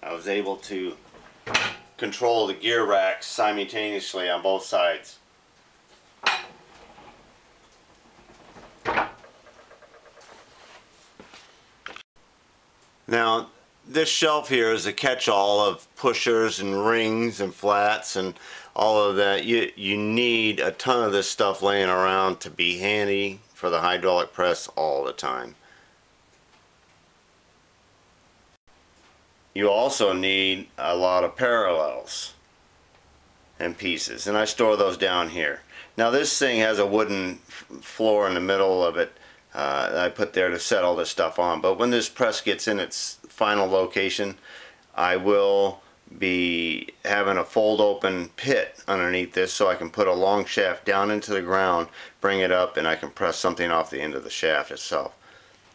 I was able to control the gear racks simultaneously on both sides. Now this shelf here is a catch-all of pushers and rings and flats and all of that. You need a ton of this stuff laying around to be handy for the hydraulic press all the time. You also need a lot of parallels and pieces, and I store those down here. Now this thing has a wooden floor in the middle of it that I put there to set all this stuff on, but when this press gets in its final location, I will be having a fold open pit underneath this so I can put a long shaft down into the ground, bring it up, and I can press something off the end of the shaft itself.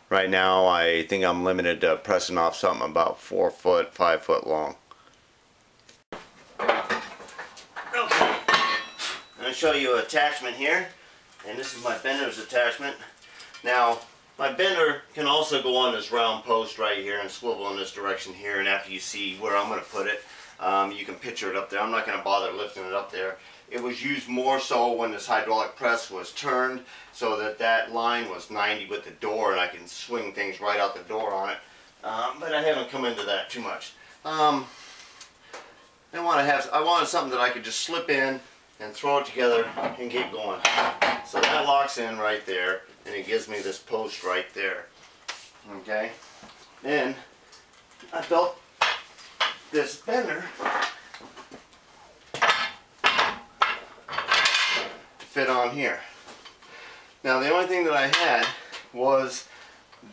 Right now I think I'm limited to pressing off something about 4 foot, 5 foot long. Okay, I'm going to show you an attachment here, and this is my bender's attachment. Now my bender can also go on this round post right here and swivel in this direction here, and after you see where I'm going to put it, you can picture it up there. I'm not going to bother lifting it up there. It was used more so when this hydraulic press was turned so that that line was 90 with the door and I can swing things right out the door on it. But I haven't come into that too much. I wanted something that I could just slip in and throw it together and get going. So that locks in right there, and it gives me this post right there. Okay? Then I built this bender to fit on here. Now the only thing that I had was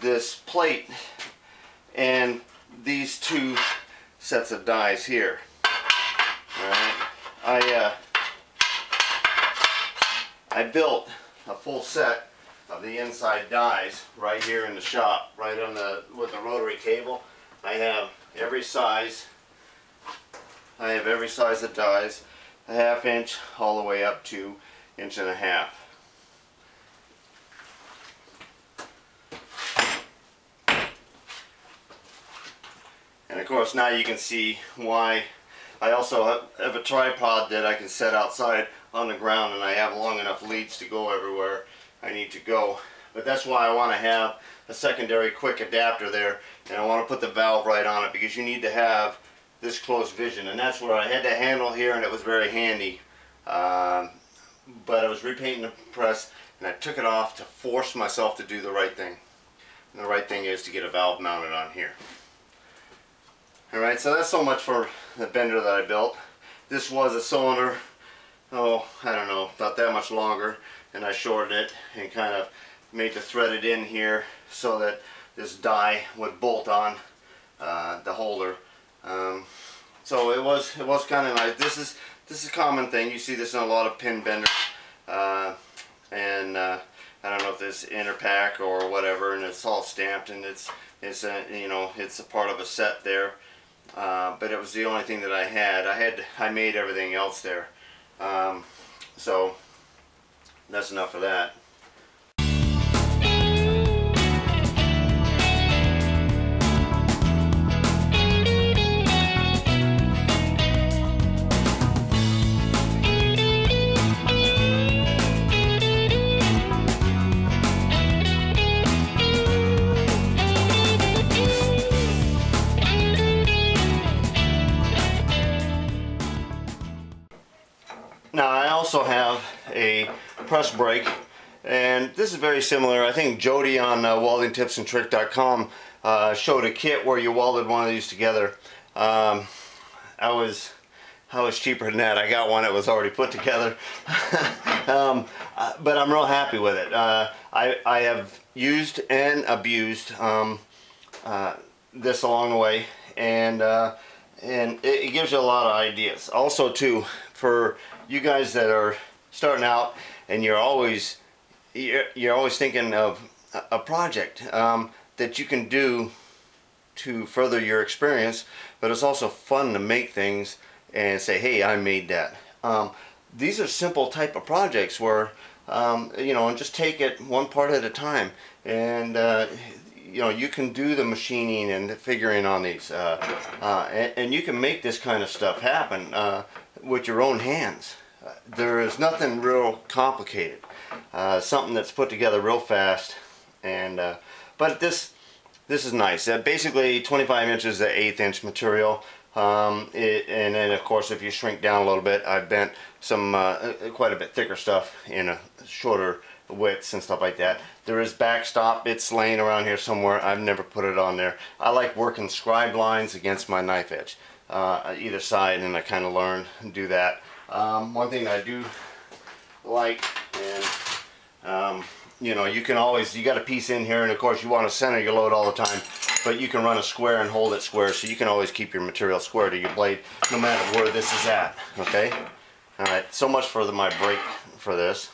this plate and these two sets of dies here. Alright, I built a full set of the inside dies right here in the shop, right on with the rotary cable. I have every size. I have every size of dies, a 1/2 inch all the way up to 1.5 inches. And of course now you can see why I also have a tripod that I can set outside on the ground, and I have long enough leads to go everywhere I need to go. But that's why I want to have a secondary quick adapter there, and I want to put the valve right on it because you need to have this close vision, and that's where I had the handle here, and it was very handy. But I was repainting the press, and I took it off to force myself to do the right thing. And the right thing is to get a valve mounted on here. Alright, so that's so much for the bender that I built. This was a cylinder, oh, I don't know, about that much longer, and I shortened it and kind of made the threaded in here so that this die would bolt on the holder. So it was kind of nice. This is a common thing. You see this in a lot of pin benders, and I don't know if this Interpack or whatever, and it's all stamped, and it's a part of a set there. But it was the only thing that I had. I made everything else there. So that's enough of that. Now I also have a press brake, and this is very similar. I think Jody on weldingtipsandtrick.com showed a kit where you welded one of these together. I was cheaper than that. I got one that was already put together. But I'm real happy with it. I have used and abused this along the way, and it gives you a lot of ideas. Also too, for you guys that are starting out and you're always thinking of a project that you can do to further your experience, but it's also fun to make things and say, hey, I made that. These are simple type of projects where and just take it one part at a time, and you know, you can do the machining and the figuring on these, and you can make this kind of stuff happen with your own hands. There is nothing real complicated. Something that's put together real fast, and but this is nice. Basically 25 inches to 1/8 inch material. And then of course if you shrink down a little bit, I've bent some quite a bit thicker stuff in a shorter widths and stuff like that. There is backstop, it's laying around here somewhere. I've never put it on there. I like working scribe lines against my knife edge, either side, and I kind of learned to do that. One thing I do like, and you know, you can always, you got a piece in here, and of course you want to center your load all the time, but you can run a square and hold it square, so you can always keep your material square to your blade no matter where this is at. Okay, alright, so much for my break for this.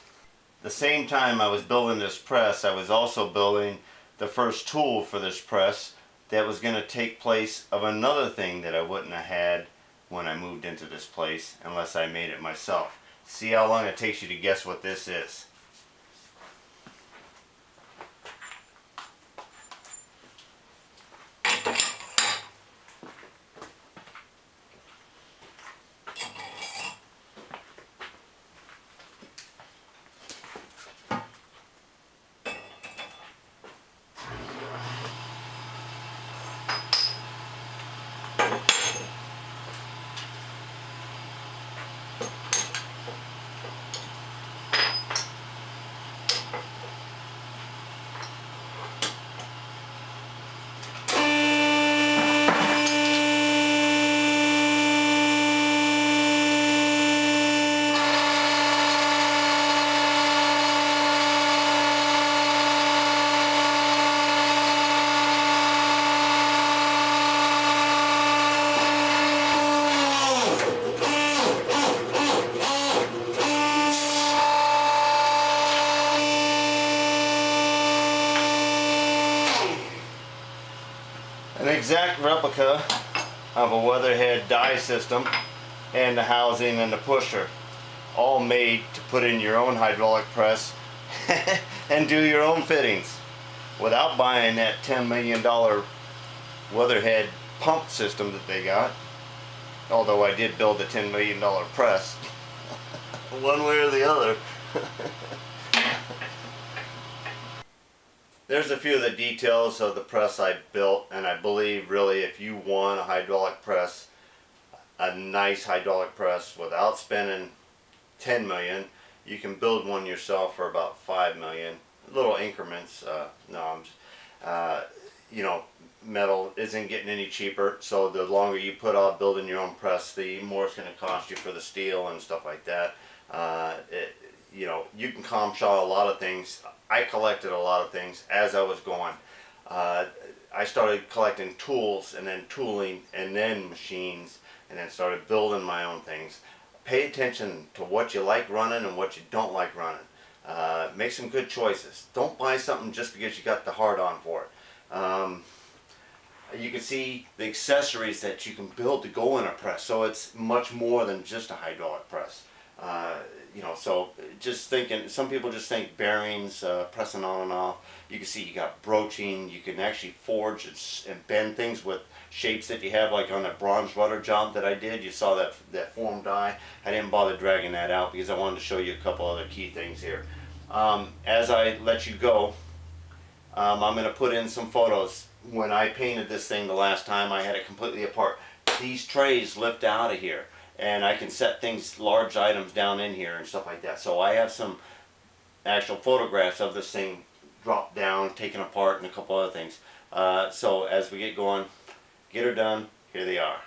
The same time I was building this press, I was also building the first tool for this press that was going to take place of another thing that I wouldn't have had when I moved into this place unless I made it myself. See how long it takes you to guess what this is. An exact replica of a Weatherhead die system and the housing and the pusher, all made to put in your own hydraulic press and do your own fittings without buying that $10 million Weatherhead pump system that they got. Although I did build a $10 million press one way or the other. There's a few of the details of the press I built, and I believe really if you want a hydraulic press, a nice hydraulic press without spending 10 million, you can build one yourself for about 5 million. Little increments. You know, metal isn't getting any cheaper, so the longer you put off building your own press, the more it's going to cost you for the steel and stuff like that. You know, you can COMSHA a lot of things. I collected a lot of things as I was going. I started collecting tools, and then tooling, and then machines, and then started building my own things. Pay attention to what you like running and what you don't like running. Make some good choices. Don't buy something just because you got the hard on for it. You can see the accessories that you can build to go in a press, so it's much more than just a hydraulic press. You know, so just thinking, some people just think bearings, pressing on and off. You can see you got broaching, you can actually forge and bend things with shapes that you have, like on that bronze rudder job that I did. You saw that form die. I didn't bother dragging that out because I wanted to show you a couple other key things here. As I let you go, I'm going to put in some photos. When I painted this thing the last time, I had it completely apart. These trays lift out of here, and I can set things, large items down in here and stuff like that. So I have some actual photographs of this thing dropped down, taken apart, and a couple other things. So as we get going, get her done, here they are.